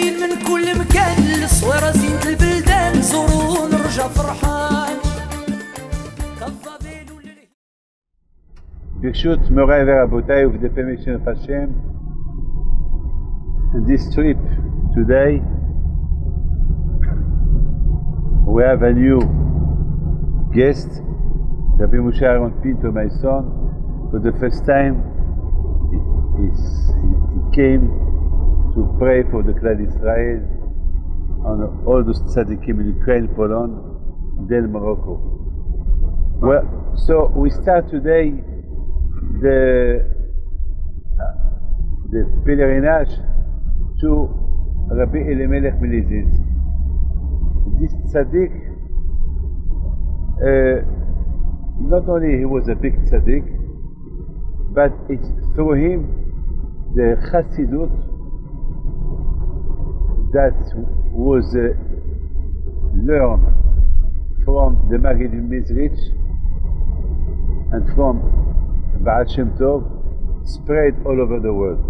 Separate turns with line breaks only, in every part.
جايين من كل مكان للصويرة زينة البلدان زوروا ونرجع فرحان.
ברשות מוריי ורבותיי with the permission of Hashem, in this trip today we have a new guest, Rabbi Moshe Aaron Pinto, my son. For the first time he came to pray for the Klal Israel on all those tzaddikim in Ukraine, Poland, then Morocco. Well, so we start today the pelerinage to Rabbi Elimelech Milizinsk. This tzaddik, not only he was a big tzaddik, but it's through him the Chassidut that was learned from the Maggid Mizrich and from Baal Shem Tov spread all over the world.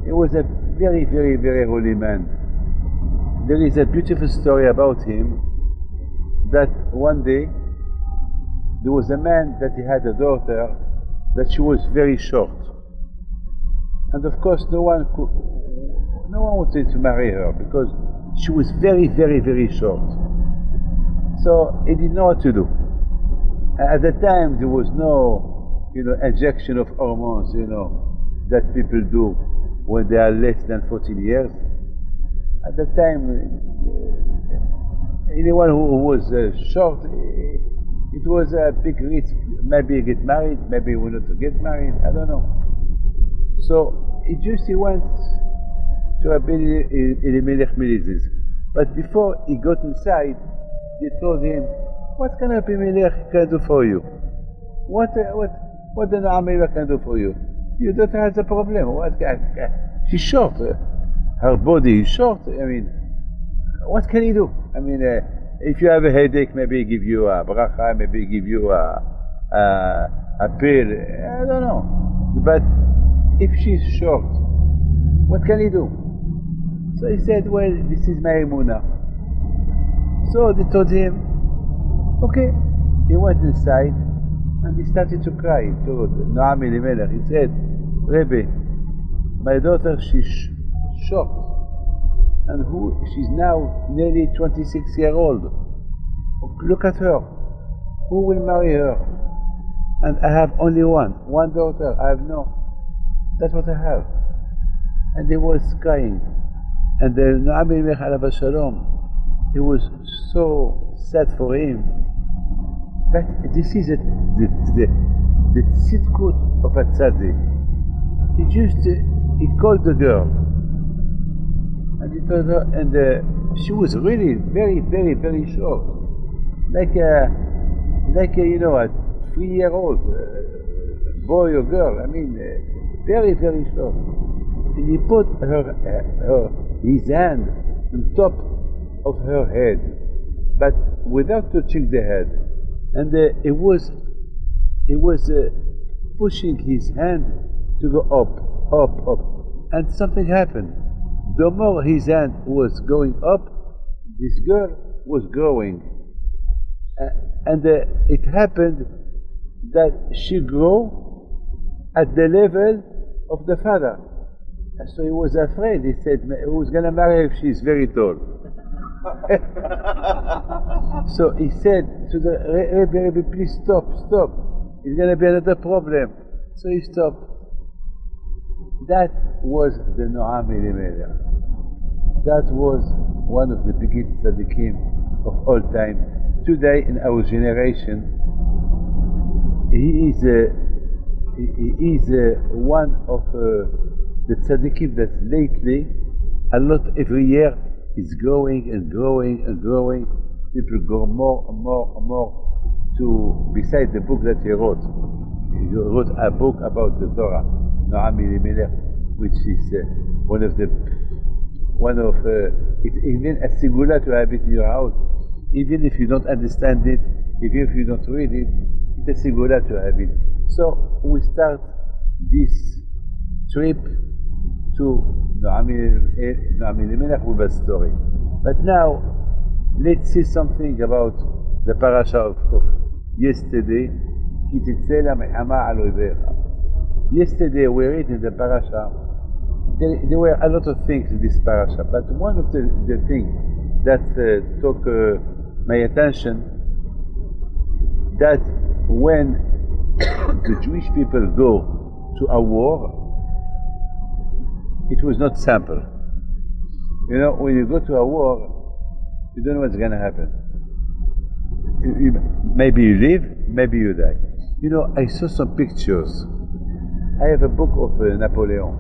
He was a very, very, very holy man. There is a beautiful story about him that one day there was a man that he had a daughter that she was very short, and of course no one wanted to marry her because she was very, very, very short. So he didn't know what to do. At the time there was no injection of hormones, that people do when they are less than 14 years. At that time, anyone who was short, it was a big risk. Maybe get married, maybe he wanted to get married, I don't know. So he went to Rabbi Elimelech Milizinsk. But before he got inside, they told him, what can Rabbi Elimelech can do for you? What the Noam can do for you? Your daughter has a problem. She's short. Her body is short. I mean, what can he do? I mean, if you have a headache, maybe give you a bracha, maybe give you a pill. I don't know. But if she's short, what can he do? So he said, well, this is my emunah. So they told him, okay. He went inside and he started to cry to Noam Elimelech. He said, Rebbe, my daughter, she's short, and she's now nearly 26 years old. Look at her. Who will marry her? And I have only one daughter. I have no. That's what I have. And he was crying. And the Noam Elimelech Alav Shalom, he was so sad for him. But this is the tzidkut of a tzaddik. He called the girl, and he told her, and she was really very, very, very short, like a 3-year-old boy or girl. I mean, very, very short. And he put his hand on top of her head, but without touching the head. And he was pushing his hand to go up, and something happened. The more his hand was going up, this girl was growing, and it happened that she grew at the level of the father. And so he was afraid. He said, who's going to marry her if she's very tall? So he said to the Rebbe, please stop. It's going to be another problem. So he stopped. That was the Noam Elimelech. That was one of the biggest tzaddikim of all time. Today in our generation, he is one of the tzaddikim that lately, a lot every year, is growing and growing and growing. People go more and more to, beside the book that he wrote. He wrote a book about the Torah, Noam Elimelech, which is it's even a segula to have it in your house. Even if you don't understand it, even if you don't read it, it's a segula to have it. So we start this trip Noam Elimelech with a story. But now, let's see something about the parasha of yesterday. Yesterday we read in the parasha, there were a lot of things in this parasha, but one of the things that took my attention, that when the Jewish people go to a war, it was not simple. You know, when you go to a war, you don't know what's going to happen. Maybe you live, maybe you die. You know, I saw some pictures. I have a book of Napoleon,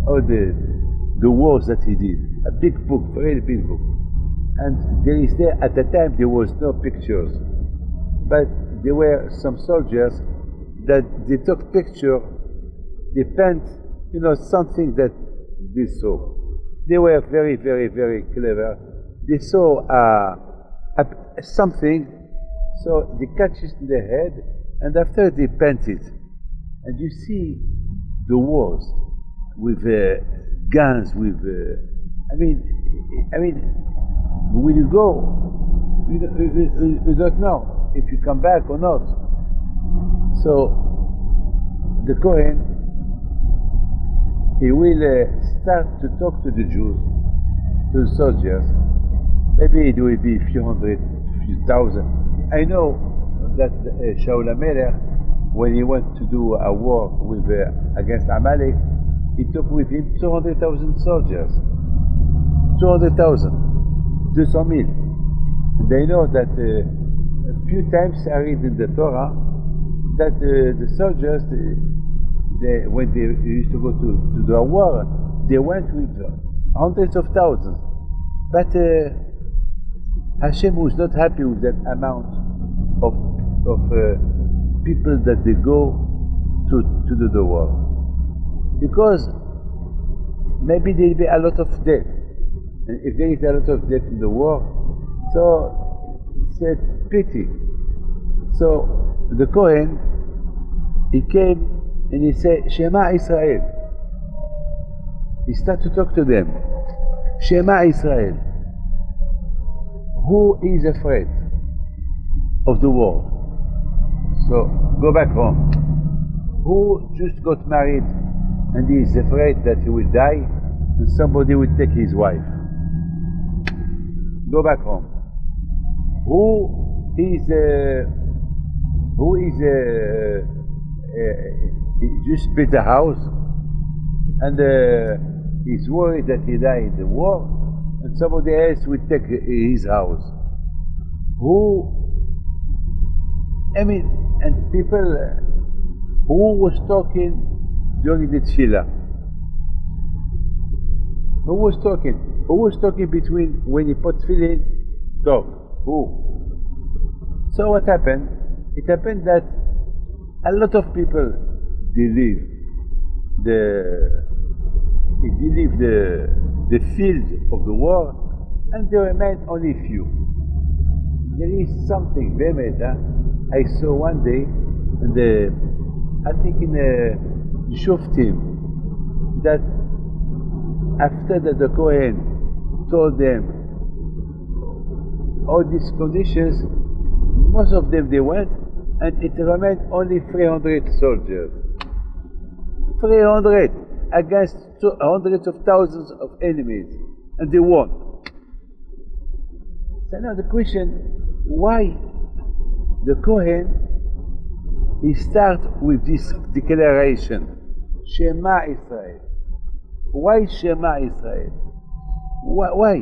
all the wars that he did. A big book, very big book. And at the time there was no pictures, but there were some soldiers that they took picture, they paint, you know, something that they saw. They were very, very, very clever. They saw something, so they catch it in their head, and after they paint it. And you see the wars with guns, with I mean, when you go, you don't know if you come back or not. So the Kohen, he will start to talk to the Jews, to the soldiers. Maybe it will be a few hundred, few thousand. I know that Shaul HaMelech, when he went to do a war with against Amalek, he took with him 200,000 soldiers. 200,000, 200,000. They know that a few times I read in the Torah that the soldiers, when they used to go to the war, they went with hundreds of thousands. But Hashem was not happy with that amount of people that they go to do the war, because maybe there will be a lot of death, and if there is a lot of death in the war, so it's a pity. So the Kohen, he came and he said, Shema Israel. He started to talk to them. Shema Israel. Who is afraid of the war? So go back home. Who just got married and he is afraid that he will die and somebody will take his wife? Go back home. Who is he just built a house and he's worried that he died in the war and somebody else will take his house? And people, who was talking during the tefillah? Who was talking? Who was talking between when he put tefillin? Talk. Who? So what happened? It happened that a lot of people, they leave the field of the war, and there remain only few. There is something very I saw one day I think in the Shoftim, that after that the Kohen told them all these conditions, most of them they went, and it remained only 300 soldiers. 300 against hundreds of thousands of enemies, and they won. So now the question, why the Kohen, he starts with this declaration, Shema Israel. Why Shema Israel? Why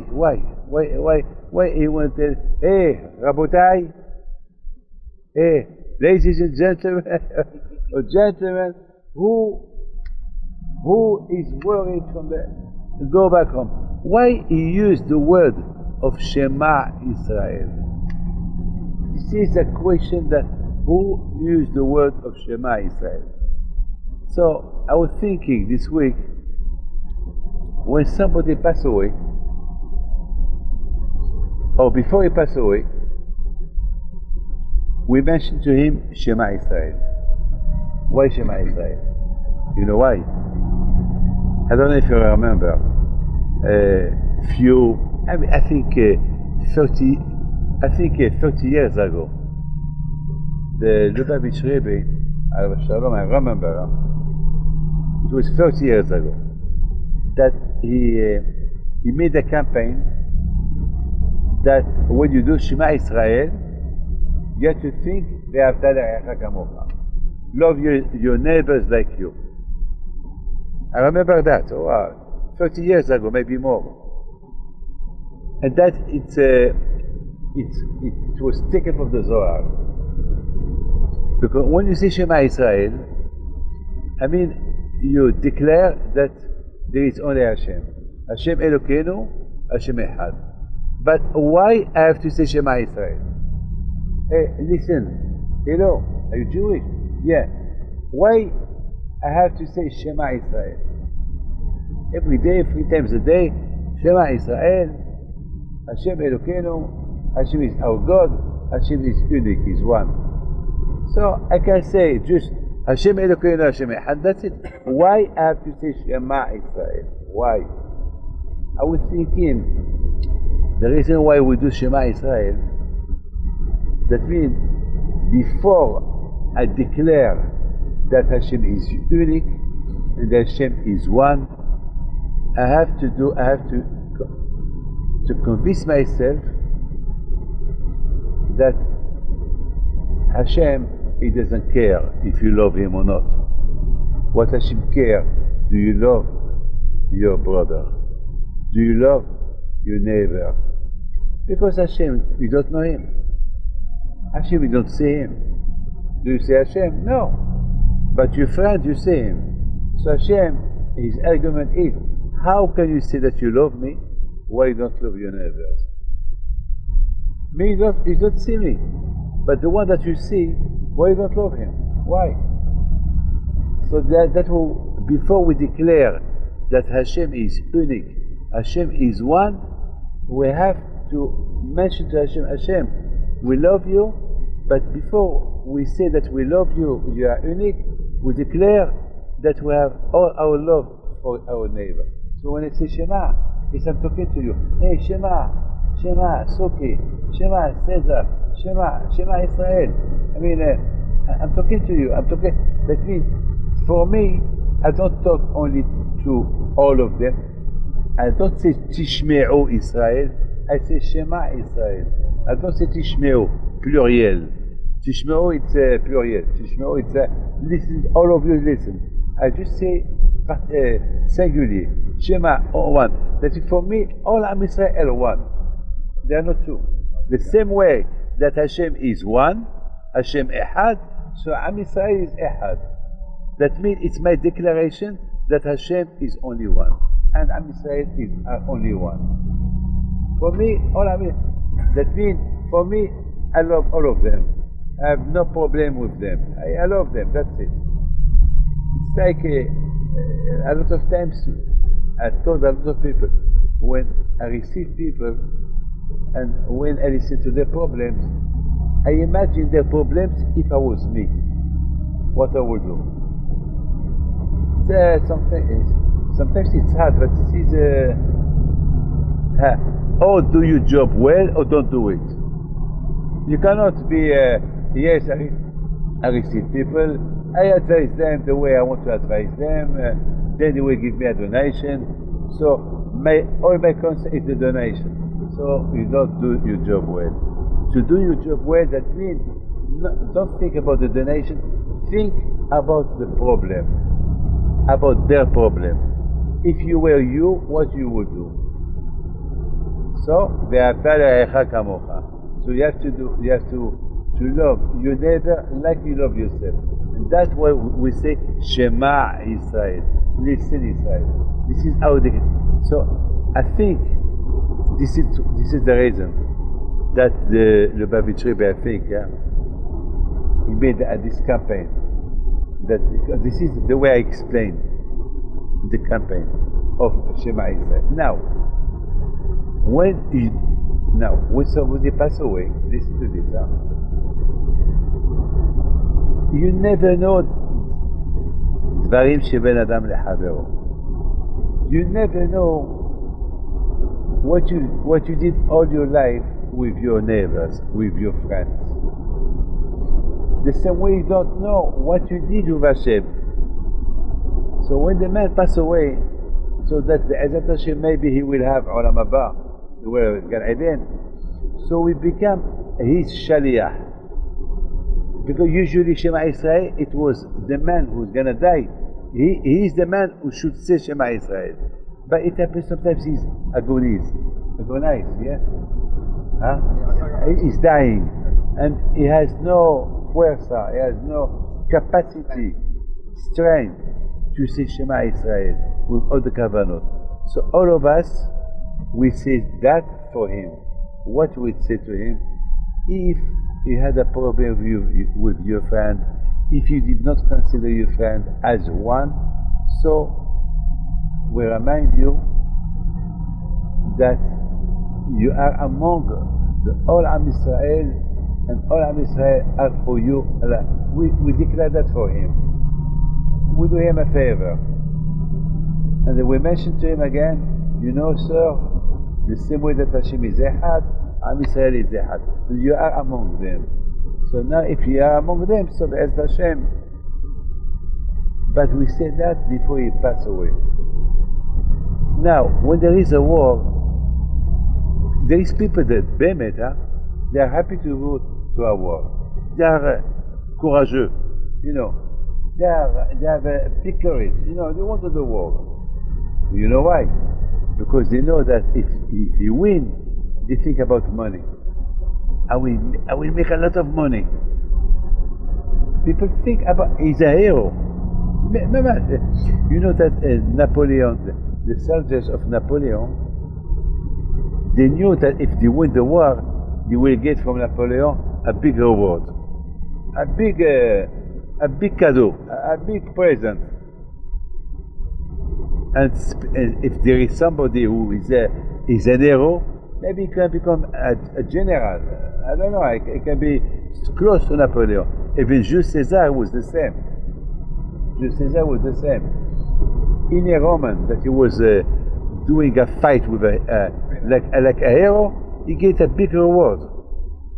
he went to tell, hey, Rabotai, hey, ladies and gentlemen, or gentlemen, who is worried from the, go back home? Why he used the word of Shema Israel? This is a question that who used the word of Shema Israel? So I was thinking this week, when somebody passed away, or before he passed away, we mentioned to him Shema Israel. Why Shema Israel? You know why? I don't know if you remember, I think 30 years ago, the Lubavitch Rebbe, Alav Shalom, I remember, it was 30 years ago, that he made a campaign that when you do Shema Israel, you have to think, love your neighbors like you. I remember that, 30 years ago, maybe more. And that it was taken from the Zohar. Because when you say Shema Israel, I mean, you declare that there is only Hashem. Hashem Elokeinu, Hashem Echad. But why I have to say Shema Israel? Hey, listen, hello, are you Jewish? Yeah. Why I have to say Shema Israel? Every day, 3 times a day, Shema Israel, Hashem Elokeinu, Hashem is our God, Hashem is unique, is one. So I can say just Hashem Elokeinu, Hashem Echad, that's it. Why I have to say Shema Israel? Why? I was thinking, the reason why we do Shema Israel, that means before I declare that Hashem is unique and that Hashem is one, I have to convince myself that Hashem, He doesn't care if you love Him or not. What Hashem cares, do you love your brother? Do you love your neighbor? Because Hashem, you don't know Him. Hashem, you don't see Him. Do you say Hashem? No. But your friend, you see Him. So Hashem, His argument is, how can you say that you love me while you don't love your neighbors? Me, you don't see me. But the one that you see, why you don't love him? Why? So that will, before we declare that Hashem is unique, Hashem is one, we have to mention to Hashem, Hashem, we love you, but before we say that we love you, you are unique, we declare that we have all our love for our neighbor. So when I say Shema, it's I'm talking to you. Hey, Shema, Soki, Shema, Caesar, Shema Israel. I mean, I'm talking to you. That means, for me, I don't talk only to all of them. I don't say Tishme'u Israel. I say Shema Israel. I don't say Tishme'u, pluriel. Tishme'u, it's pluriel. Tishme'u, it's listen, all of you listen. I just say singular. Shema, one. That is for me, all Am Israel are one. They are not two. The same way that Hashem is one, Hashem Echad, so Am Israel is Echad. That means it's my declaration that Hashem is only one, and Am Israel is only one. For me, that means for me, I love all of them. I have no problem with them. I love them. That's it. It's like a lot of times I told a lot of people, when I receive people and when I listen to their problems, I imagine their problems if I was me, what I would do. Sometimes it's hard, but this is or do your job well or don't do it. You cannot be yes, I receive people, I advise them the way I want to advise them, then they will give me a donation. So all my concern is the donation. So you don't do your job well. To do your job well, that means don't think about the donation, think about the problem, about their problem. If you were you, what you would do. So so you have to love your neighbor like you love yourself. And that's why we say Shema Israel. Listen Israel. This is how they. So I think this is the reason that the Lubavitch Rebbe, I think, he made this campaign. That this is the way I explained the campaign of Shema Israel. Now, when somebody passes away, listen to this. You never know דברים שבין אדם לחברו. You never know what you did all your life with your neighbors, with your friends. The same way you don't know what you did with Hashem. So when the man passed away, so that Be'ezat Hashem maybe he will have Olam Haba, he will have Gan Eden. So we become his Shaliach. Because usually Shema Israel, it was the man who's gonna die. He is the man who should say Shema Israel. But it happens sometimes he's agonize, yeah? Huh? He's dying. And he has no fuerza, he has no capacity, strength to say Shema Israel with all the kavanot. So all of us, we say that for him. What we say to him, if you had a problem with your friend, if you did not consider your friend as one, so we remind you that you are among the all Am Israel, and all Am Israel are for you. We declare that for him. We do him a favor. And then we mention to him again, you know, sir, the same way that Hashem is Echad, Am Israel is Echad. You are among them. So now if you are among them, so Be'ez Hashem. But we say that before he passed away. Now, when there is a war, there is people that, Be'emet, they are happy to go to a war. They are courageux, you know. They have a big courage, you know, they want to the war. You know why? Because they know that if you win, they think about money. I will make a lot of money. People think about, he's a hero. You know that Napoleon, the soldiers of Napoleon, they knew that if they win the war, they will get from Napoleon a big reward, a big cadeau, a big present. And if there is somebody who is an hero, maybe he can become a general. I don't know, it can be close to Napoleon. Even Jules Caesar was the same. Jules Caesar was the same. In a Roman that he was doing a fight with like a hero, he get a big reward.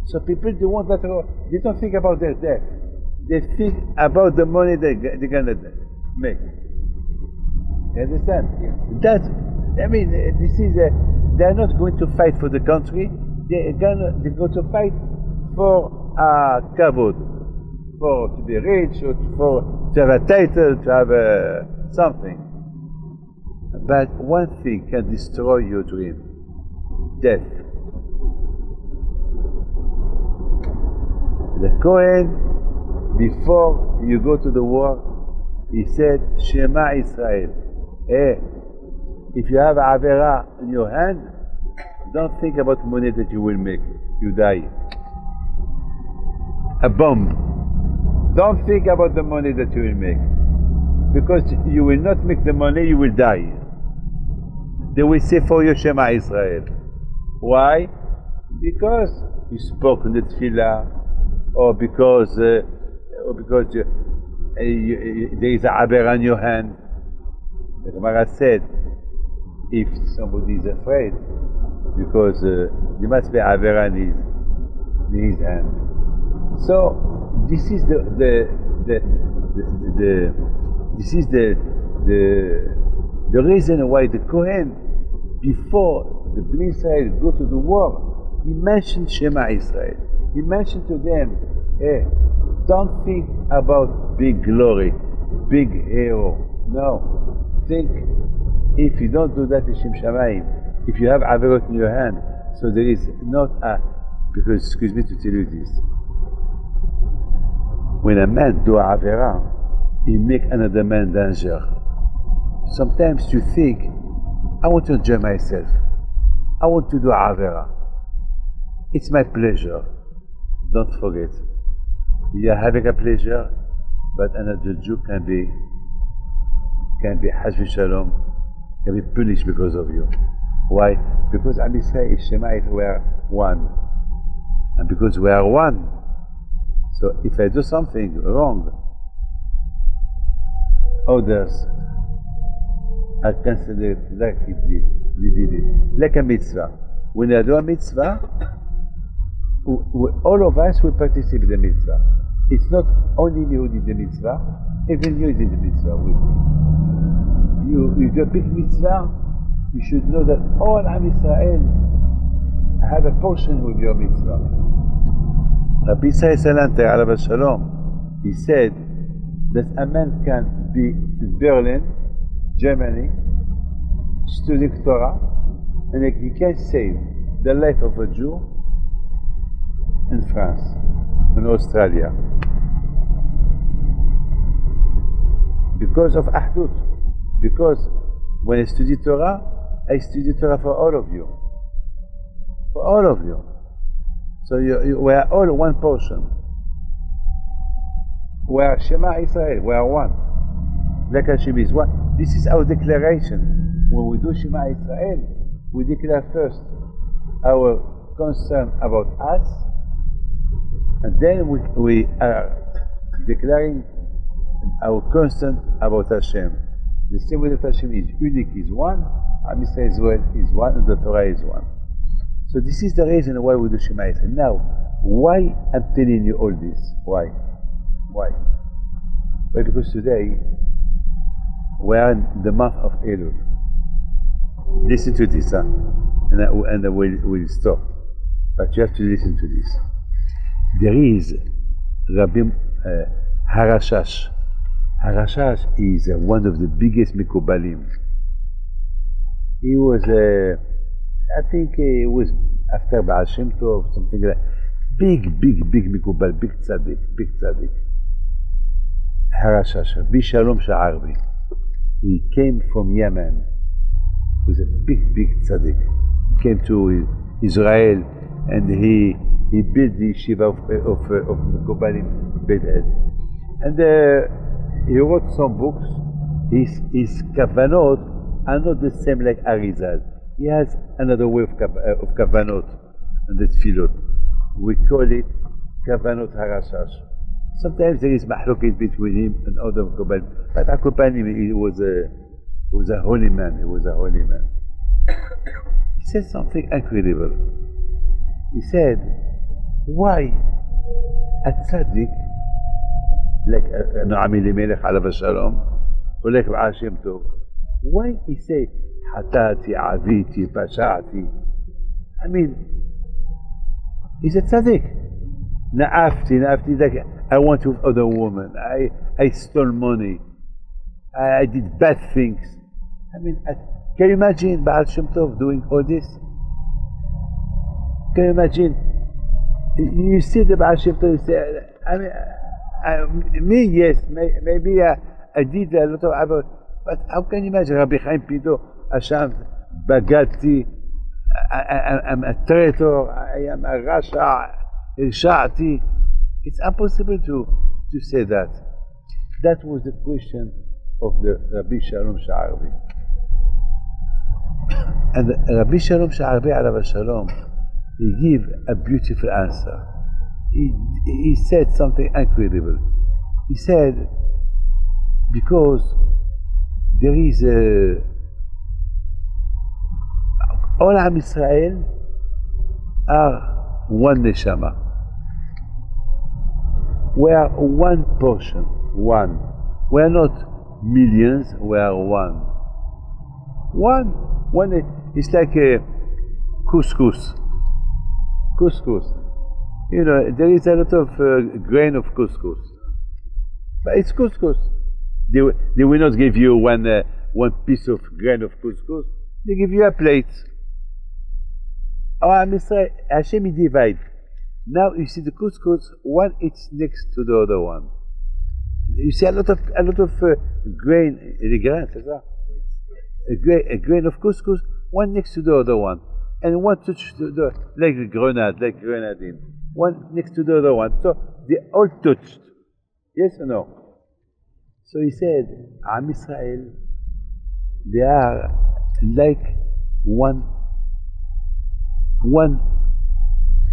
So people, they want that reward. They don't think about their death. They think about the money they're gonna make. You understand?
Yes.
That, I mean, this is they are not going to fight for the country. They're going to fight for kavod, for to be rich, or to have a title, to have something. But one thing can destroy your dream: death. The Kohen, before you go to the war, he said, Shema Israel. If you have Avera in your hand, don't think about money that you will make. You die. A bomb. Don't think about the money that you will make. Because you will not make the money, you will die. They will say for you Shema Israel. Why? Because you spoke in the tefillah, or because there is a Avera in your hand. The Gemara said, if somebody is afraid, because there must be Avera in his hand. So this is the reason why the Kohen, before the Bnei Israel go to the war, he mentioned Shema Israel. He mentioned to them, don't think about big glory, big hero. No. Think, if you don't do that in Shem Shamayim, if you have Averot in your hand, so there is not because, excuse me to tell you this, when a man do Avera, he make another man danger. Sometimes you think, I want to enjoy myself. I want to do Avera. It's my pleasure. Don't forget, you are having a pleasure, but another Jew can be Hasbi Shalom, can be punished because of you. Why? Because Am Yisrael is Shema, we are one. And because we are one, so if I do something wrong, others are considered like they did it, like a mitzvah. When I do a mitzvah, all of us will participate in the mitzvah. It's not only me who did the mitzvah, even you did the mitzvah with me. You do a big mitzvah, you should know that all Am Yisrael have a portion with your mitzvah. Rabbi Israel Salanter, alav shalom, he said that a man can be in Berlin, Germany, studying Torah, and he can save the life of a Jew in France, in Australia, because of Ahdut. Because when I study Torah, I study Torah for all of you. For all of you. So we are all one portion. We are Shema Israel, we are one. Like Hashem is one. This is our declaration. When we do Shema Israel, we declare first our concern about us, and then we are declaring our concern about Hashem. The same way that Hashem is unique, is one, Am Yisrael is one, and the Torah is one. So this is the reason why we do Shema Yisrael. Now, why I'm telling you all this? Why? Why? Well, because today we are in the month of Elul. Listen to this, and I will stop. But you have to listen to this. There is Rabbi Harashash. Harashash is one of the biggest Mikubalim. He was, I think he was after Baal Shem Tov, something like that. Big Mikubal, big tzaddik. Harashash, Rabbi Shalom Sha'arbi. He came from Yemen. He was a big tzaddik. He came to Israel and he built the yeshiva of Mikubalim Beit El. And he wrote some books. His kavanot are not the same like Arizal. He has another way of kavanot and the tefillot. We call it kavanot harashash. Sometimes there is mahlokit between him and other Mikubalim, but Akopani, he was a holy man. He was a holy man. He said something incredible. He said, why a tzaddik like Noam Elimelech alav shalom, or like Baal Shem Tov, why he say hatati, aviti, pashati? I mean, he's a tzaddik. Na'afti, like I want with other women. I stole money. I did bad things. I mean, can you imagine Baal Shem Tov doing all this? Can you imagine? You see the Baal Shem Tov, you say, me, yes, maybe I did a lot of about, but how can you imagine Rabbi Chaim Pido, Asham, Bagati, I'm a traitor, I am a Rasha, Irsha'ati. It's impossible to say that. That was the question of the Rabbi Shalom Sha'arbi. And Rabbi Shalom Sha'arbi, alav shalom, he gave a beautiful answer. He said something incredible. He said, because there is all Am Yisrael are one neshama. We are one portion, one. We are not millions, we are one. One, it's like a couscous. You know, there is a lot of grain of couscous, but it's couscous. They will not give you one piece of grain of couscous. They give you a plate. Oh, Hashem divide. Now you see the couscous. One is next to the other one. You see a lot of grain. A grain of couscous. One next to the other one, and one touch like the grenadine. One next to the other one. So they all touched. Yes or no? So he said, Am Yisrael, they are like one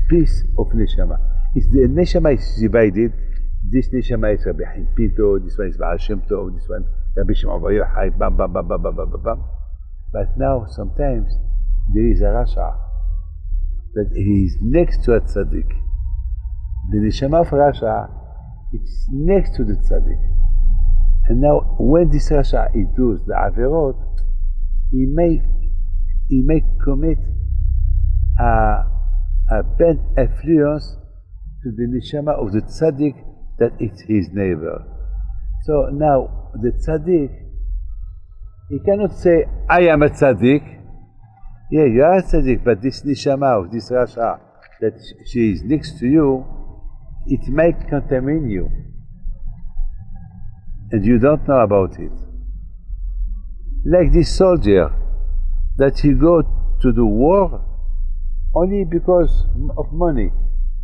piece of neshama. If the neshama is divided, this neshama is Rabbi Chaim Pinto, this one is Baal Shem Tov, this one Rabbi Shimon Bar Yochai, bam, bam, bam, bam, bam, bam, bam, bam. But now sometimes there is a Rasha that he is next to a tzaddik. The neshama of Rasha is next to the tzaddik. And now when this Rasha he does the Averot, he may commit a bad influence to the neshama of the tzaddik that is his neighbor. So now the tzaddik, he cannot say, I am a tzaddik. Yeah, you are a tzaddik, but this neshama of this Rasha that she is next to you, it might contaminate you. And you don't know about it. Like this soldier that he go to the war only because of money.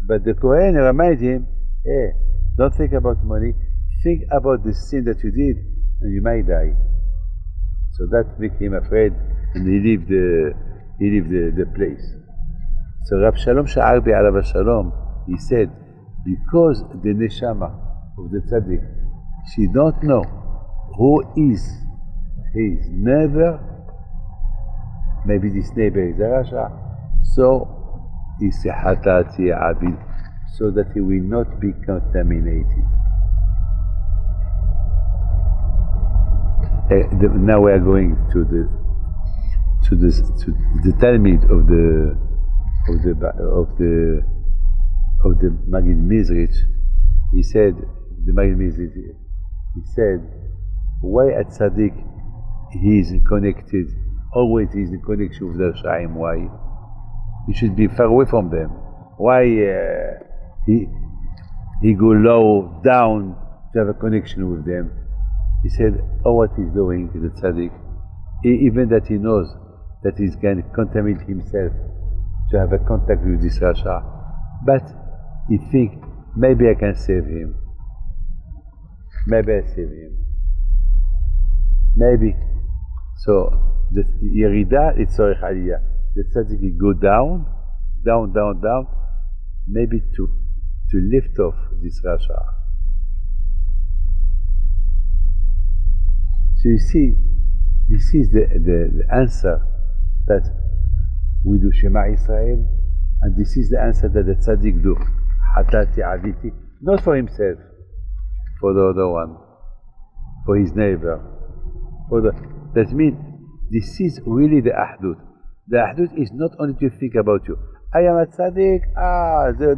But the Kohen remind him, hey, don't think about money, think about the sin that you did and you might die. So that make him afraid and he leave the place. So Rab Shalom Sha'arbi alav Shalom, he said, because the neshama of the tzaddik, she don't know who is his neighbor, maybe this neighbor is a Rasha, so he said hatati abid, so that he will not be contaminated. Now we are going to the Talmud of the Magid Mizrich. He said, the Magid Mizrich, he said, why at Tzaddik he is connected, always he is in connection with the Rashaim? Why? He should be far away from them. Why he go low, down to have a connection with them? He said, oh, what he's doing, the Tzaddik, even that he knows that he's going to contaminate himself to have a contact with this Rasha, but he think, maybe I can save him. Maybe I save him. Maybe. So, the Yerida, it's Tzorech Aliyah. The Tzaddik go down, down, down, down, maybe to lift off this Rasha. So you see, this is the answer that we do Shema Israel, and this is the answer that the tzaddik do, Hatati Aviti, not for himself, for the other one, for his neighbor. That means this is really the Ahdut. The Ahdut is not only to think about you. I am a tzaddik,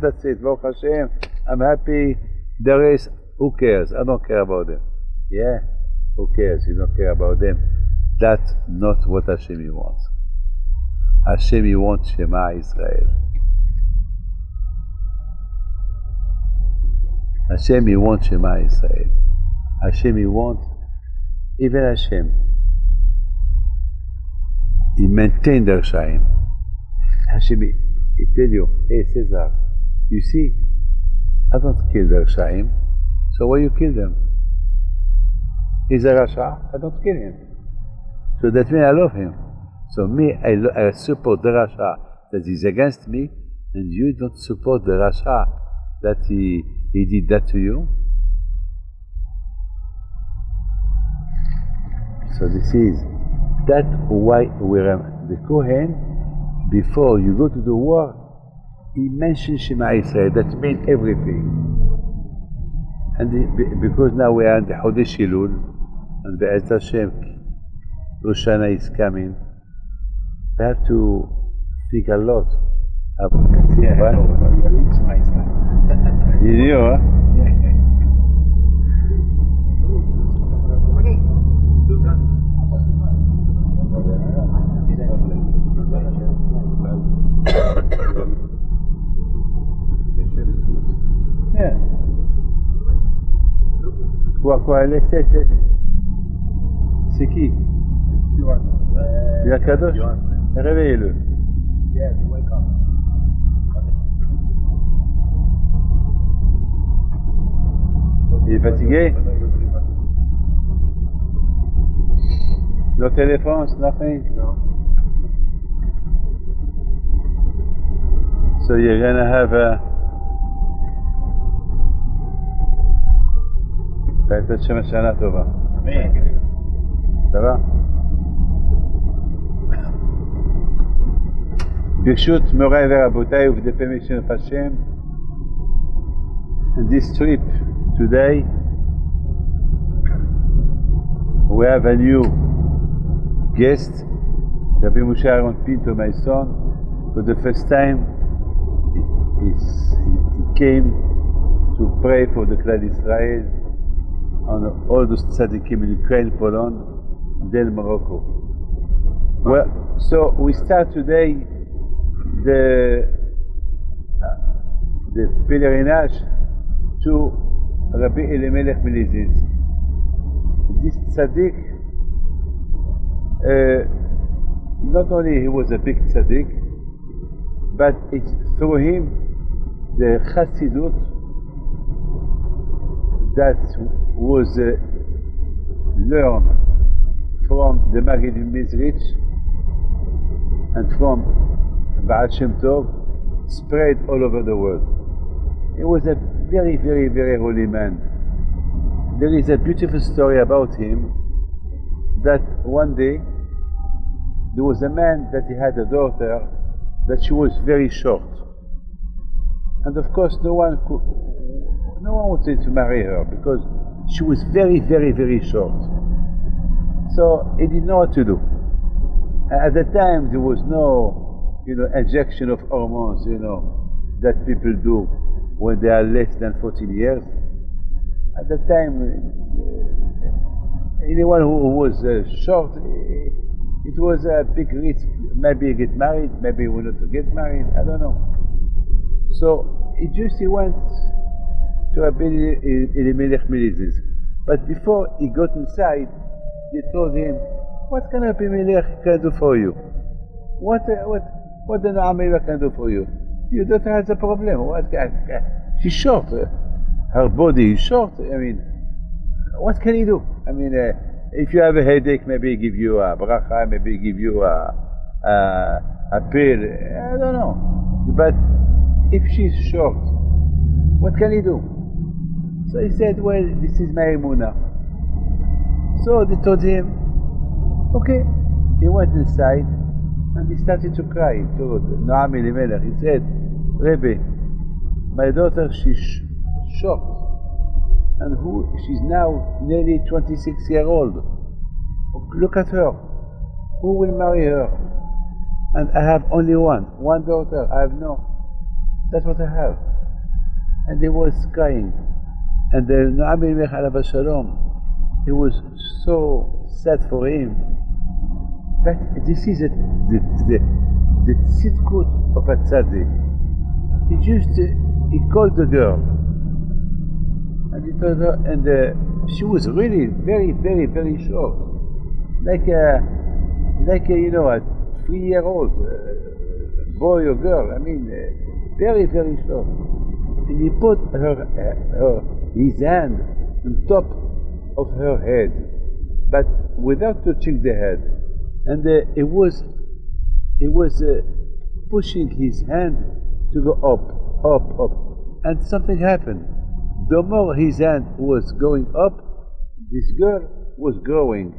that's it, Baruch Hashem, I'm happy, the rest, who cares? I don't care about them. Yeah. Who cares? You don't care about them. That's not what Hashem wants. Hashem wants Shema Israel. Hashem wants Shema Israel. Hashem wants, even Hashem, he maintained the Rashaim. Hashem, he tell you, hey Caesar, you see, I don't kill the Rashaim, so why you kill them? He's a Rasha, I don't kill him. So that means I love him. So me, I support the Rasha that is against me, and you don't support the Rasha that he did that to you. So this is that why the Kohen, before you go to the war, he mentioned Shema Israel. That means everything. And because now we are in the Chodesh Elul, and Be'ez Hashem, Rosh Hashanah is coming, we have to think a lot about you know, huh? Yeah. Quoi, laissez. C'est qui? Yohan Kadosh? Réveillez-le.
Yes, wake up.
Il est fatigué? No telephones, nothing?
No.
So you're gonna have בעזרת השם שנה טובה.
אמן.
סבבה? ברשות מוריי ורבותיי with the permission of Hashem, in this trip today we have a new guest, Rabbi Moshe Aaron Pinto, my son. For the first time he came to pray for the Klal Israel on all those tzaddikim in Ukraine, Poland, then Morocco. Well, so we start today the pelerinage to Rabbi Elimelech Melizis. This tzaddik, not only he was a big tzaddik, but it's through him the Chassidut that was learned from the Maggid Mezrich and from Baal Shem Tov, spread all over the world. He was a very, very, very holy man. There is a beautiful story about him that one day there was a man that he had a daughter that she was very short, and of course no one wanted to marry her because she was very, very, very short. So he didn't know what to do. At the time there was no, injection of hormones, that people do when they are less than 14 years. At the time, anyone who was short, it was a big risk. Maybe he get married, maybe he will not get married, I don't know. So he went to Rabbi Elimelech Melizis. But before he got inside, they told him, what can Rabbi Elimelech can do for you? What the Noam can do for you? Your daughter has a problem. She's short. Her body is short. I mean, what can he do? I mean, if you have a headache, maybe he give you a bracha, maybe he give you a pill. I don't know. But if she's short, what can he do? So he said, well, this is my emunah. So they told him, okay. He went inside and he started to cry to Noam Elimelech. He said, Rebbe, my daughter, she's short, and she's now nearly 26 years old. Look at her. Who will marry her? And I have only one daughter. I have no. That's what I have. And he was crying. And the Noam Elimelech alav shalom, he was so sad for him. But this is the tzidkut of a tzaddik. He called the girl, and he told her, and she was really very, very, very short, like a 3-year-old boy or girl. I mean, very, very short. And he put his hand on top of her head, but without touching the head. And it was pushing his hand to go up, and something happened. The more his hand was going up, this girl was growing,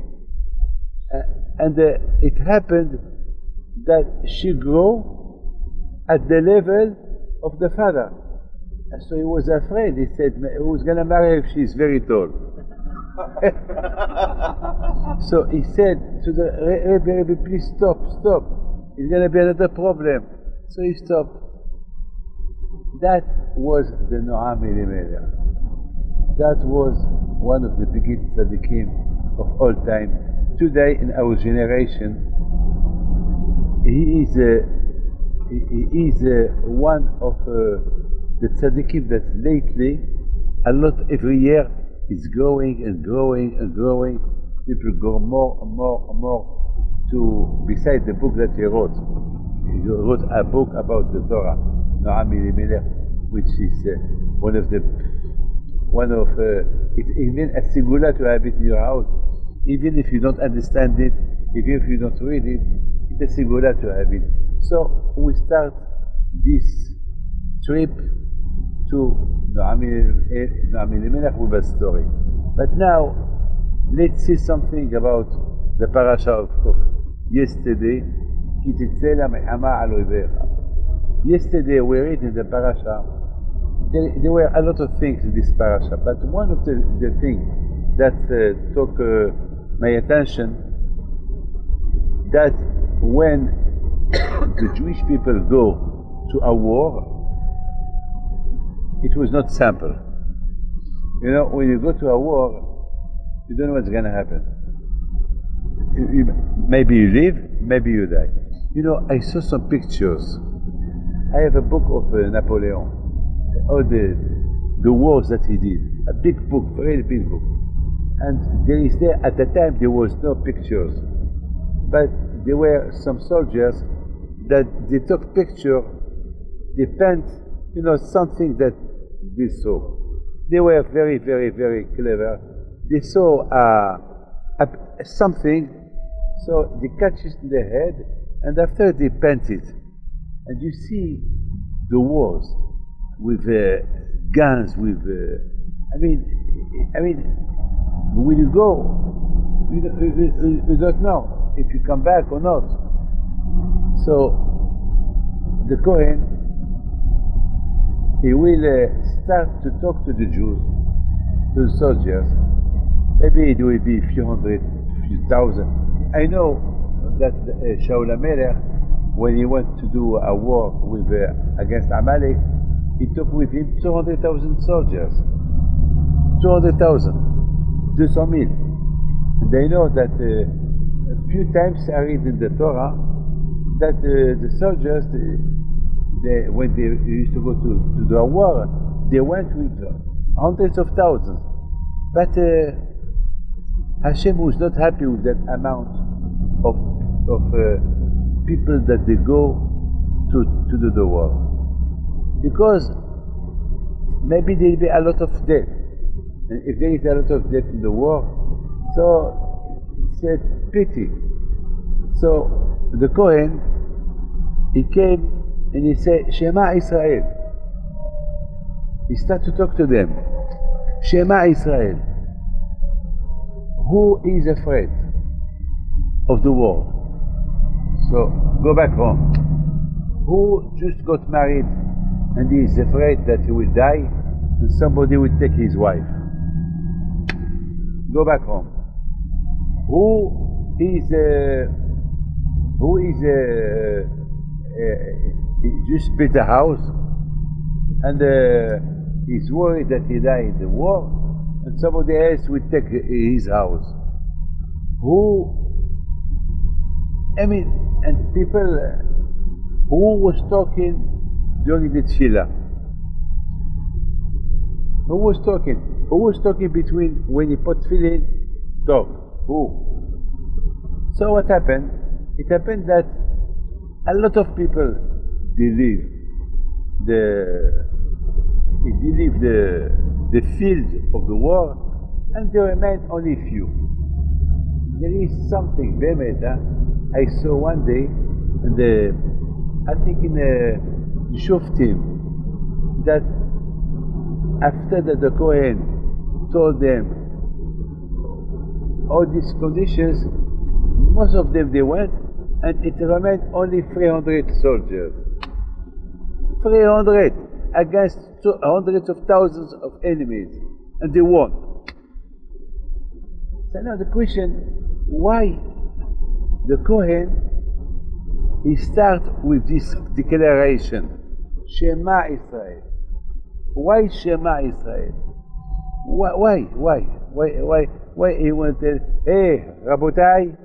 and it happened that she grew at the level of the father. And so he was afraid. He said, who's going to marry her if she's very tall? So he said to the Rebbe, please stop. It's going to be another problem. So he stopped. That was the Noam Elimelech. That was one of the biggest tzaddikim of all time. Today in our generation, he is one of the tzaddikim that lately, a lot every year, is growing and growing and growing. People go more and more and more to, beside the book that he wrote. He wrote a book about the Torah, Noam Elimelech, which is it's even a singular to have it in your house. Even if you don't understand it, even if you don't read it, it's a singular to have it. So we start this trip to Noam Elimelech with a story. But now, let's see something about the parasha of yesterday. Yesterday we read in the parasha, there were a lot of things in this parasha, but one of the things that took my attention, that when the Jewish people go to a war, it was not simple. You know, when you go to a war, you don't know what's going to happen. Maybe you live, maybe you die. You know, I saw some pictures. I have a book of Napoleon, all the wars that he did. A big book, very big book. And at the time there was no pictures, but there were some soldiers that they took picture, they paint, you know, something that they saw. They were very, very, very clever. They saw something, so they catch it in their head, and after they paint it. And you see the wars with guns, with I mean, when you go, you don't know if you come back or not. So the Kohen, he will start to talk to the Jews, to the soldiers. Maybe it will be a few hundred, few thousand. I know that Shaul HaMelech, when he went to do a war with against Amalek, he took with him 200,000 soldiers. 200,000, 200,000. They know that a few times I read in the Torah that the soldiers, when they used to go to the war, they went with hundreds of thousands. But Hashem was not happy with that amount of people that they go to do the war, because maybe there will be a lot of death, and if there is a lot of death in the war, so it's a pity. So the Kohen, he came and he said, Shema Israel. He started to talk to them. Shema Israel. Who is afraid of the war? So go back home. Who just got married and he is afraid that he will die and somebody will take his wife? Go back home. Who is he just built a house and he's worried that he died in the war and somebody else will take his house? And people, who was talking during the tefillah? Who was talking? Who was talking between when he put tefillin? Talk. Who? So what happened? It happened that a lot of people, they leave the field of the war, and there remain only few. There is something, I saw one day, I think in Shoftim, that after that the Kohen told them all these conditions, most of them they went, and it remained only 300 soldiers. 300 against hundreds of thousands of enemies, and they won. So now the question, why the Kohen, he starts with this declaration, Shema Israel. Why Shema Israel? Why he want to tell, hey, Rabotai,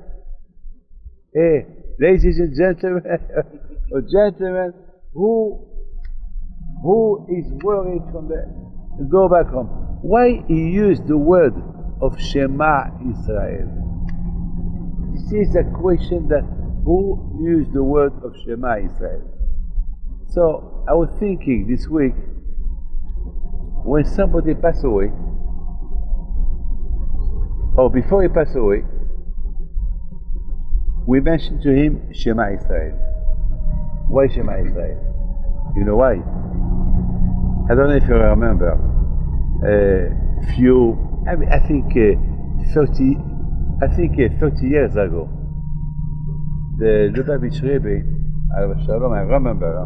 hey, ladies and gentlemen, or gentlemen, who is worried from the, go back home? Why he used the word of Shema Israel? This is a question that who used the word of Shema Israel? So I was thinking this week, when somebody passed away, or before he passed away, we mentioned to him Shema Israel. Why Shema Israel? You know why? I don't know if you remember, I think 30 years ago, the Lubavitch Rebbe, Alav Shalom, I remember,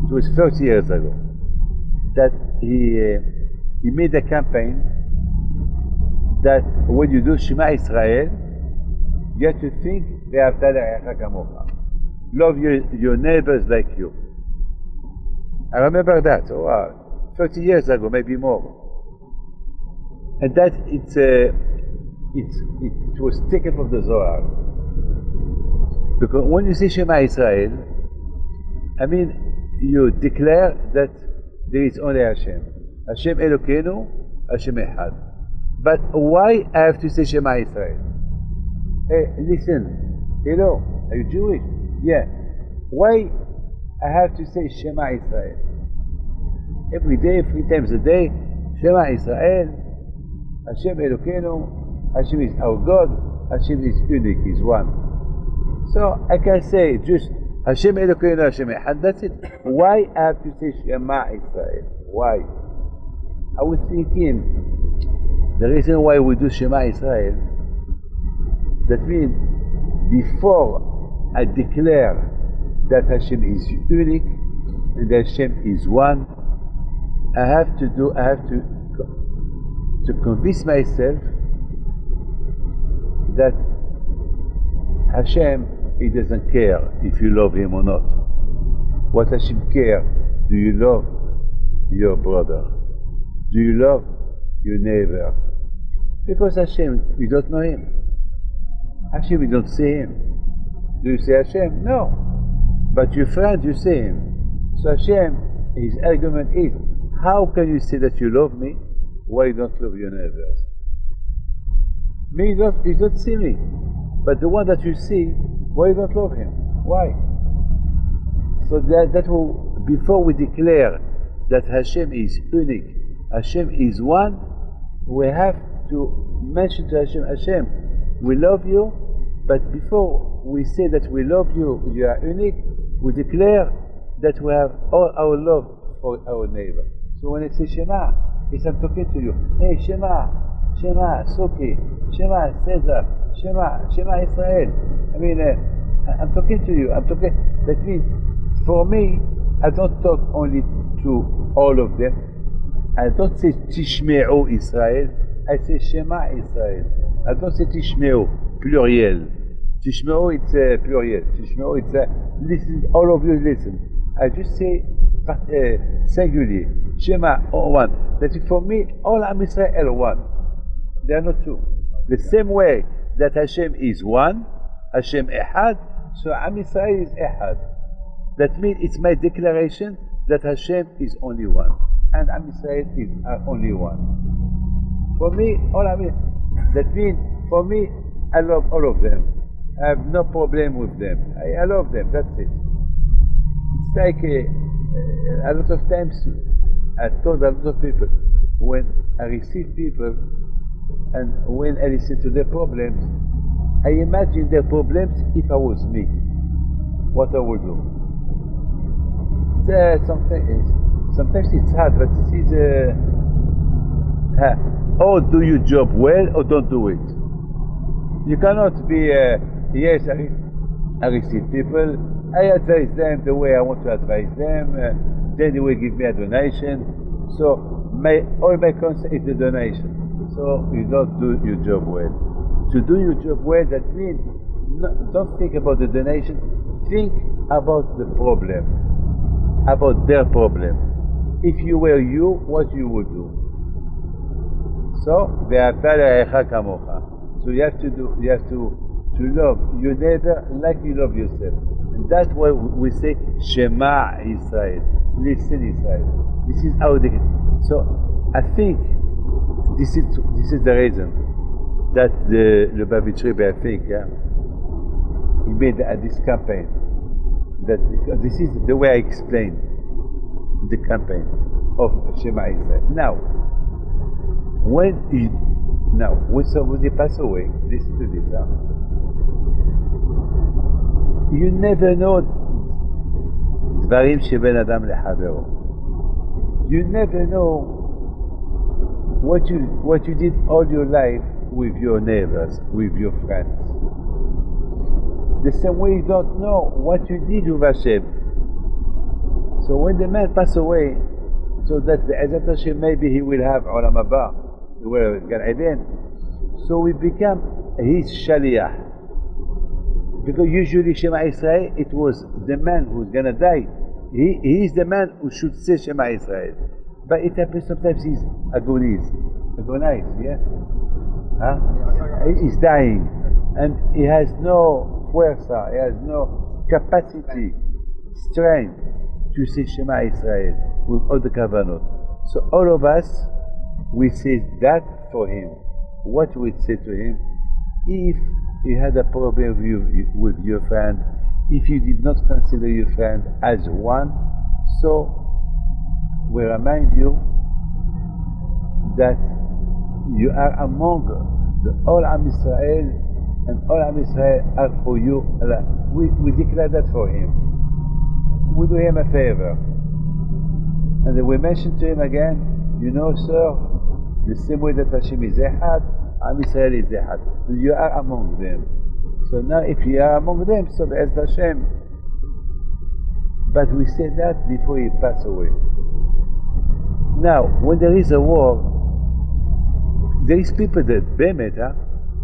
it was 30 years ago, that he made a campaign that when you do Shema Israel, you have to think, Ve'ahavta l'reacha kamocha. Love your neighbors like you. I remember that, 30 years ago, maybe more. And that it was taken from the Zohar. Because when you say Shema Israel, I mean, you declare that there is only Hashem. Hashem Elokeinu, Hashem Echad. But why I have to say Shema Israel? Hey, listen, hello, are you Jewish? Yeah. Why I have to say Shema Israel? Every day, 3 times a day, Shema Israel, Hashem Elokeinu, Hashem is our God, Hashem is unique, is one. So I can say just Hashem Elokeinu, Hashem Echad, that's it. Why I have to say Shema Israel? Why? I was thinking, the reason why we do Shema Israel, that means before I declare that Hashem is unique and that Hashem is one, I have to convince myself that Hashem, He doesn't care if you love Him or not. What Hashem cares, do you love your brother? Do you love your neighbor? Because Hashem, you don't know Him. Hashem, you don't see Him. Do you say Hashem? No. But your friend, you see Him. So Hashem, his argument is, how can you say that you love me while you don't love your neighbors? Me, you don't see me. But the one that you see, why you don't love him? Why? So that will, before we declare that Hashem is unique, Hashem is one, we have to mention to Hashem, Hashem, we love you, but before we say that we love you, you are unique, we declare that we have all our love for our neighbor. So when I say Shema, it's I'm talking to you. Hey, Shema, Shema, Soki, Shema, Cesar, Shema Israel. I mean, I'm talking to you. I'm talking. That means, for me, I don't talk only to all of them. I don't say Tishme'u Israel. I say Shema Israel. I don't say Tishme'u, pluriel. Tishme'u, it's pluriel. Tishme'u, it's listen. All of you listen. I just say singular. Shema, one. That is for me, all Am Israel one. They are not two. The same way that Hashem is one, Hashem Echad, so Am Israel is Echad. That means it's my declaration that Hashem is only one, and Am Israel is only one. For me, that means for me, I love all of them. I have no problem with them. I love them. That's it. It's like a lot of times. I told a lot of people, when I receive people and when I listen to their problems, I imagine their problems if I was me, what I would do. Sometimes it's hard, but it is or do your job well or don't do it. You cannot be, yes, I receive people, I advise them the way I want to advise them, then they will give me a donation. So all my concern is the donation. So you don't do your job well. To do your job well, that means don't think about the donation. Think about the problem, about their problem. If you were you, what you would do. So you have to love your neighbor like you love yourself. And that's why we say Shema Israel. Listen, Israel. This is how they. So I think this is the reason that the Lubavitch Rebbe, I think, he made this campaign. That this is the way I explained the campaign of Shema Israel. Now, when somebody passes away, listen to this. You never know דברים שבין אדם לחברו. You never know what you did all your life with your neighbors, with your friends. The same way you don't know what you did with Hashem. So when the man passed away, so that Be'ezat Hashem maybe he will have Olam Haba, he will have Gan Eden. So we become his Shaliach. Because usually Shema Israel, it was the man who's gonna die. He is the man who should say Shema Israel. But it happens sometimes he's agonize, yeah? Huh? He's dying. And he has no fuerza, he has no capacity, strength to say Shema Israel with all the kavanot. So all of us, we say that for him. What we say to him, if you had a problem with your friend, if you did not consider your friend as one, so we remind you that you are among the all Am Israel, and all Am Israel are for you. We declare that for him. We do him a favor. And then we mention to him again, you know, sir, the same way that Hashem is Echad, Am Israel is Echad. You are among them. So now if you are among them, so Be'ez Hashem. But we say that before he passed away. Now, when there is a war, there is people that, Bemet,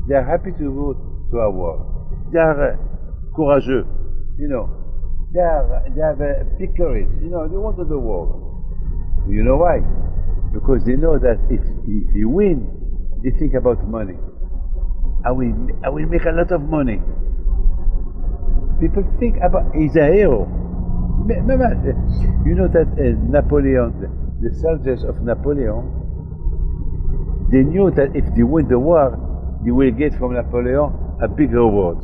they are happy to go to a war. They are courageux, you know. They have a big courage, you know, they want to do war. You know why? Because they know that if you win, they think about money. I will make a lot of money. People think about, he's a hero. You know that Napoleon, the soldiers of Napoleon, they knew that if they win the war, they will get from Napoleon a big reward,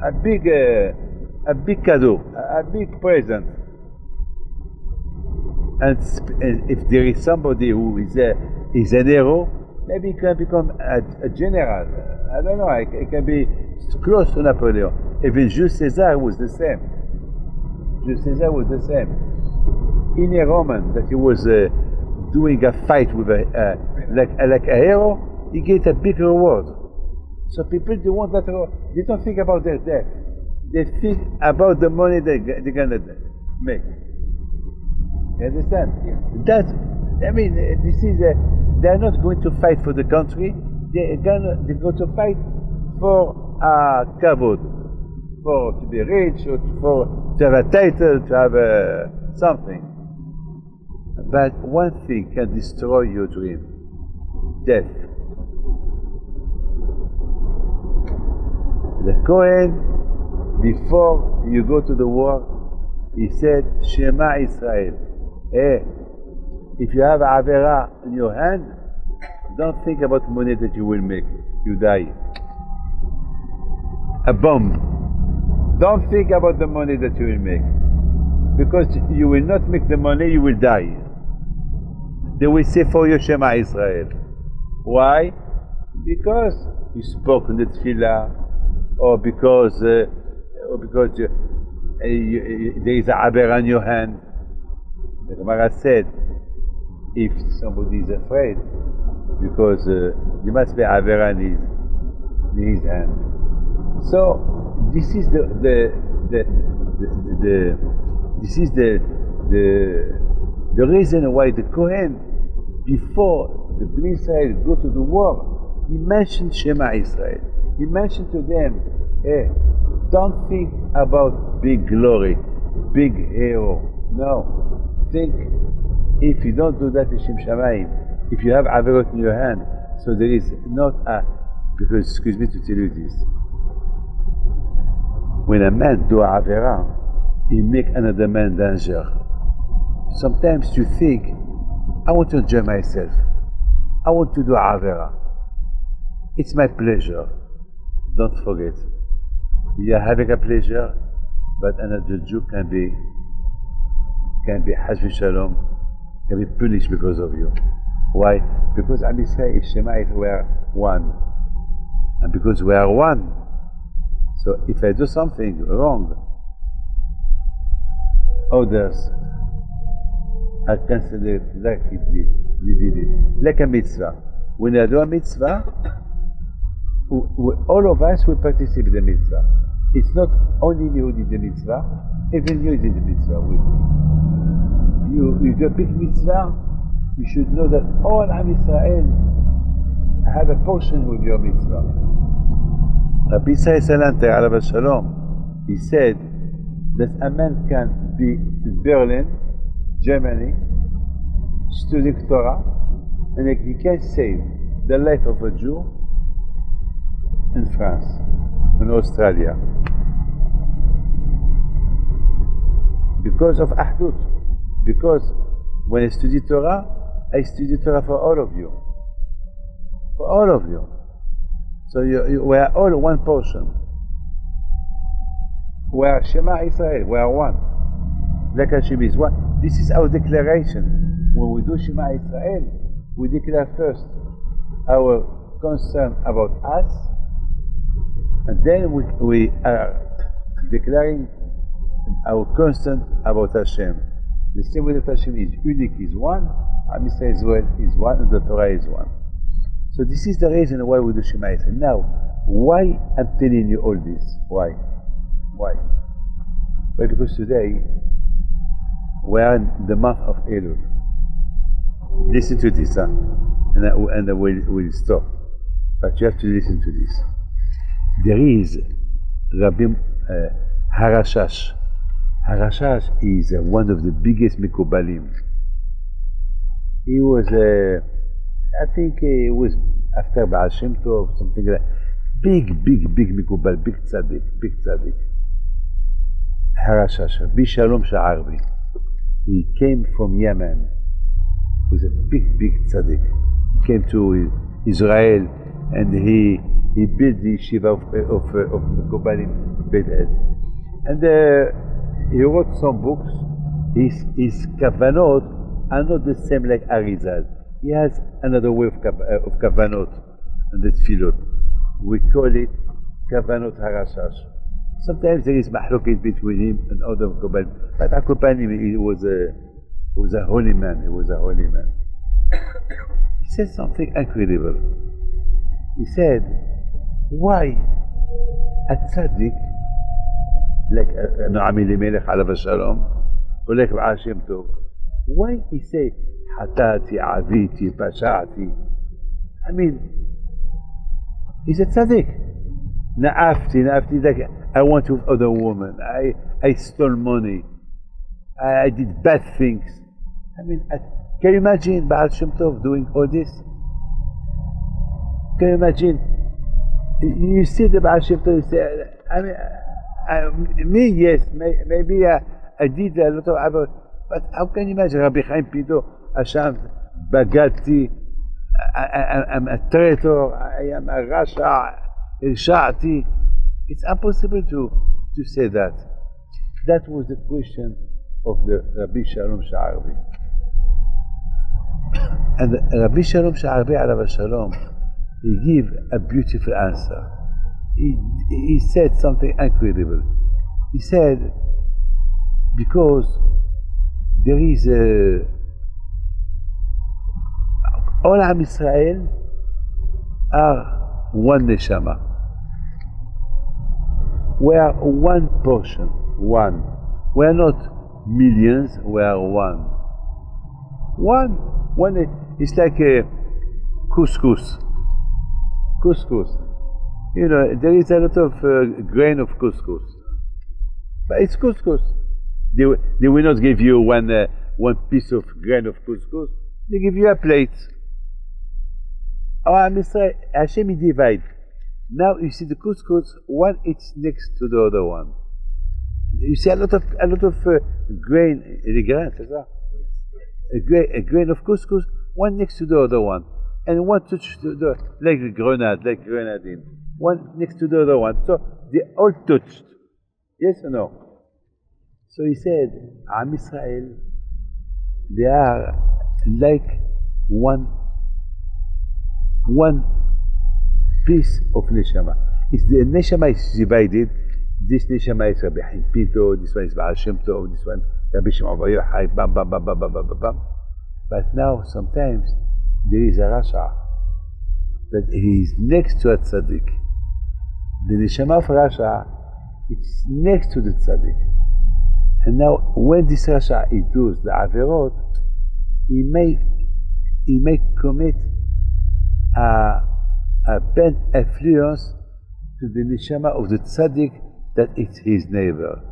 a big cadeau, a big present. And if there is somebody who is an hero, maybe he can become a general. I don't know, it can be close to Napoleon. Even Jules Caesar was the same. Jules Caesar was the same. In a Roman that he was doing a fight with like a hero, he gets a big reward. So people, they want that reward. They don't think about their death. They think about the money they're gonna make. You understand? Yes. That's, I mean, this is they're not going to fight for the country. They're going to fight for kavod, for to be rich, or to have a title, to have something. But one thing can destroy your dream: death. The Kohen, before you go to the war, he said, Shema Israel. Hey, if you have Avera in your hand, don't think about money that you will make. You die. A bomb. Don't think about the money that you will make. Because you will not make the money, you will die. They will say for you Shema Israel. Why? Because you spoke in the tefillah, or because there is a Avera in your hand. The Gemara said, if somebody is afraid, because there must be Avera in his hand. So this is the reason why the Kohen, before the Bnei Israel go to the war, he mentioned Shema Israel. He mentioned to them, hey, don't think about big glory, big hero. No. Think, if you don't do that in Shem Shamayim, if you have Averot in your hand, so there is not a, because excuse me to tell you this, when a man do Avera, he make another man danger. Sometimes you think, I want to enjoy myself, I want to do Avera, it's my pleasure. Don't forget, you are having a pleasure, but another Jew can be Hazvi Shalom, can be punished because of you. Why? Because Am Yisrael is Shema, we are one. And because we are one, so if I do something wrong, others are considered like he did it, like a mitzvah. When I do a mitzvah, all of us will participate in the mitzvah. It's not only me who did the mitzvah, even you did the mitzvah with me. You do a big mitzvah, you should know that all Am Yisrael have a portion with your mitzvah. Rabbi Israel Salanter, alav shalom, he said that a man can be in Berlin, Germany, studying Torah, and he can save the life of a Jew in France, in Australia, because of Ahdut. Because when I study Torah for all of you. For all of you. So we are all one portion. We are Shema Israel, we are one. Like Hashem is one. This is our declaration. When we do Shema Israel, we declare first our concern about us, and then we are declaring our concern about Hashem. The same way that Hashem is unique, is one, Am Yisrael is one, and the Torah is one. So this is the reason why we do Shema Yisrael. Now, why I'm telling you all this? Why? Why? Well, because today we are in the month of Elul. Listen to this, and we'll stop. But you have to listen to this. There is Rabbi Harashash. Harashash is one of the biggest Mekubalim. He was, I think he was after Baal Shem Tov, something like that. Big Mekubal, big tzaddik. Harashash, Rabbi Shalom Sha'arbi. He came from Yemen. He was a big tzaddik. He came to Israel and he built the yeshiva of Mekubalim, Beit El. And he wrote some books. His kavanot are not the same like Arizal. He has another way of kavanot and the tefillot. We call it kavanot harashash. Sometimes there is mahlokes between him and other Mekubalim, but Akupanim, he was a holy man. He was a holy man. He said something incredible. He said, why a tzaddik like Noam Elimelech alav shalom, or like Baal Shem Tov, why he say hatati, aviti, pashati? I mean, he's a tzaddik. Na'afti, like I want with other women. I stole money. I did bad things. I mean, can you imagine Baal Shem Tov doing all this? Can you imagine? You see the Baal Shem Tov, you say, I mean, me, yes, maybe I did a lot of, but how can you imagine Rabbi Chaim Pido, Hashem, Bagati, I'm a traitor, I am a Rasha, Irsha'ati. It's impossible to say that. That was the question of the Rabbi Shalom Sha'arbi. And Rabbi Shalom Sha'arbi, alav shalom, he gave a beautiful answer. He said something incredible. He said, because there is all Am Yisrael are one neshama. We are one portion, one. We are not millions, we are one. One, it's like a couscous. You know, there is a lot of grain of couscous, but it's couscous. They will not give you one piece of grain of couscous. They give you a plate. Our Mr. Hashem is divide. Now you see the couscous, one is next to the other one. You see a lot of grain, a grain of couscous, one next to the other one, and one touch like grenadine. One next to the other one. So they all touched. Yes or no? So he said, Am Yisrael, they are like one piece of neshama. If the neshama is divided, this neshama is Rabbi Chaim Pido, this one is Baal Shem Tov, this one Rabbi Shimon Bar Yochai, bam, bam, bam, bam, bam, bam, bam, bam. But now sometimes there is a Rasha that he is next to a tzaddik. The neshama of Rasha, it's next to the tzaddik. And now when this Rasha he does the averot, he may commit a bad influence to the neshama of the tzaddik that is his neighbor.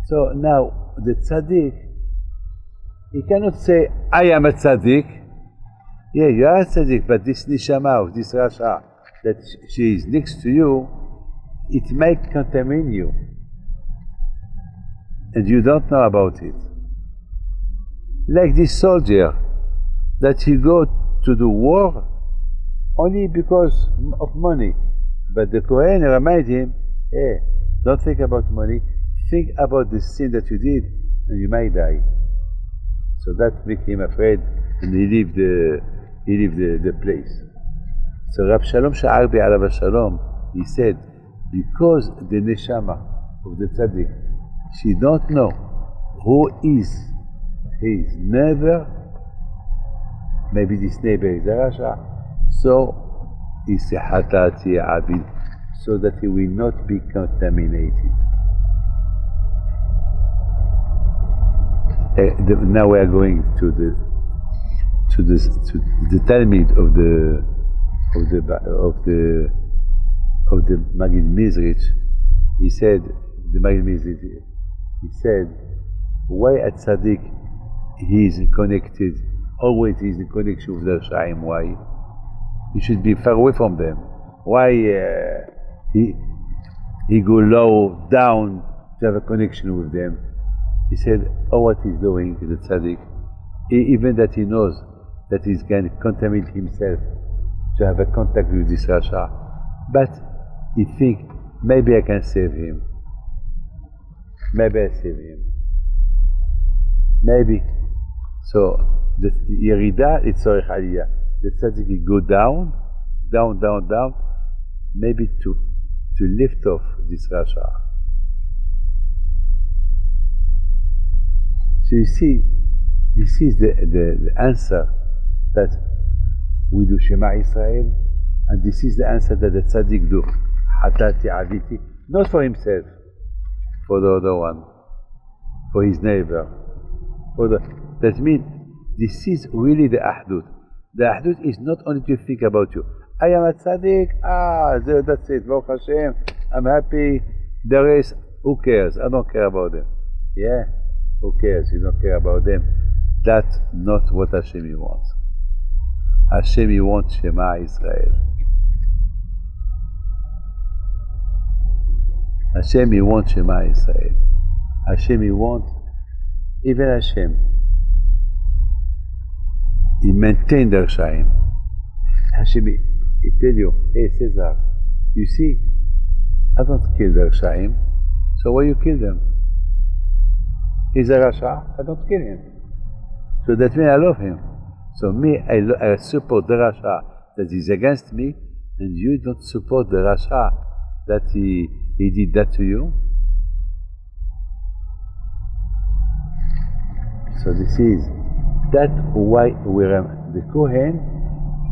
So now the tzaddik, he cannot say, I am a tzaddik. Yeah, you are a tzaddik, but this neshama of this Rasha that she is next to you, it may contaminate you. And you don't know about it. Like this soldier, that he go to the war only because of money. But the Kohen remind him, hey, don't think about money, think about the sin that you did and you might die. So that make him afraid and he leave the place. So Rab Shalom Sha'arbi alav Shalom, he said, because the neshama of the tzaddik, she don't know who is his neighbor, maybe this neighbor is a Rasha, so is a hatati abid, so that he will not be contaminated. Now we are going to the Talmud of the Magid Mizrich. He said, the Magid Mizrich, he said, why at Tzaddik he is connected, always he is in connection with the Rashaim? Why? He should be far away from them. Why he go low, down to have a connection with them? He said, what he's doing is the Tzaddik, even that he knows that he's going to contaminate himself to have a contact with this Rasha, but he think, maybe I can save him. Maybe I save him. Maybe. So the Yerida, it's Tzorech Aliyah. The tzaddik go down, down, down, down, maybe to lift off this Rasha. So you see, this is the answer that we do Shema Israel, and this is the answer that the tzaddik do, Hatati Aviti, not for himself, for the other one, for his neighbor. That means this is really the Ahdut. The Ahdut is not only to think about you. I am a tzaddik, that's it, Baruch Hashem, I'm happy, the rest, who cares? I don't care about them. Yeah, who cares? You don't care about them. That's not what Hashem wants. Hashem wants Shema Israel. Hashem wants Shema Israel. Hashem wants, even Hashem, he maintained the Rashaim. Hashem, he tell you, hey Caesar, you see, I don't kill the Rashaim, so why you kill them? He's a Rasha, I don't kill him. So that means I love him. So me, I support the Rasha that is against me, and you don't support the Rasha that he did that to you. So this is that why the Kohen,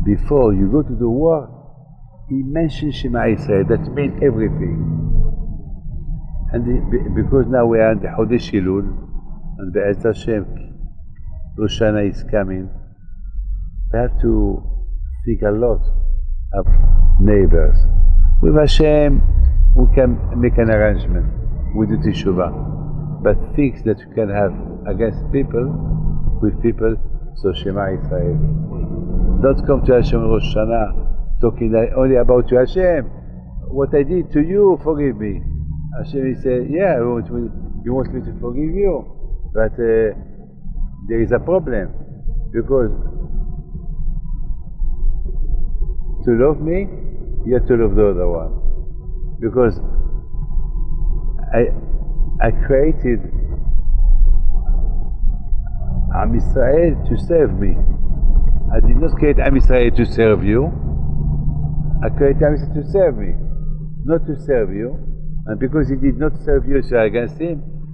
before you go to the war, he mentioned Shema Israel. That means everything. And because now we are in the Chodesh Elul, and Be'ez Hashem, Rosh Hashanah is coming, we have to think a lot of neighbors. With Hashem, we can make an arrangement with the Teshuvah, but things that you can have against people, with people, so Shema Israel. Don't come to Hashem Rosh Hashanah talking only about you. Hashem, what I did to you, forgive me. Hashem said, yeah, you want me to forgive you, but there is a problem, because to love me, you have to love the other one, because I created Am Yisrael to serve me. I did not create Am Yisrael to serve you. I created Am Yisrael to serve me, not to serve you. And because he did not serve you, so against him,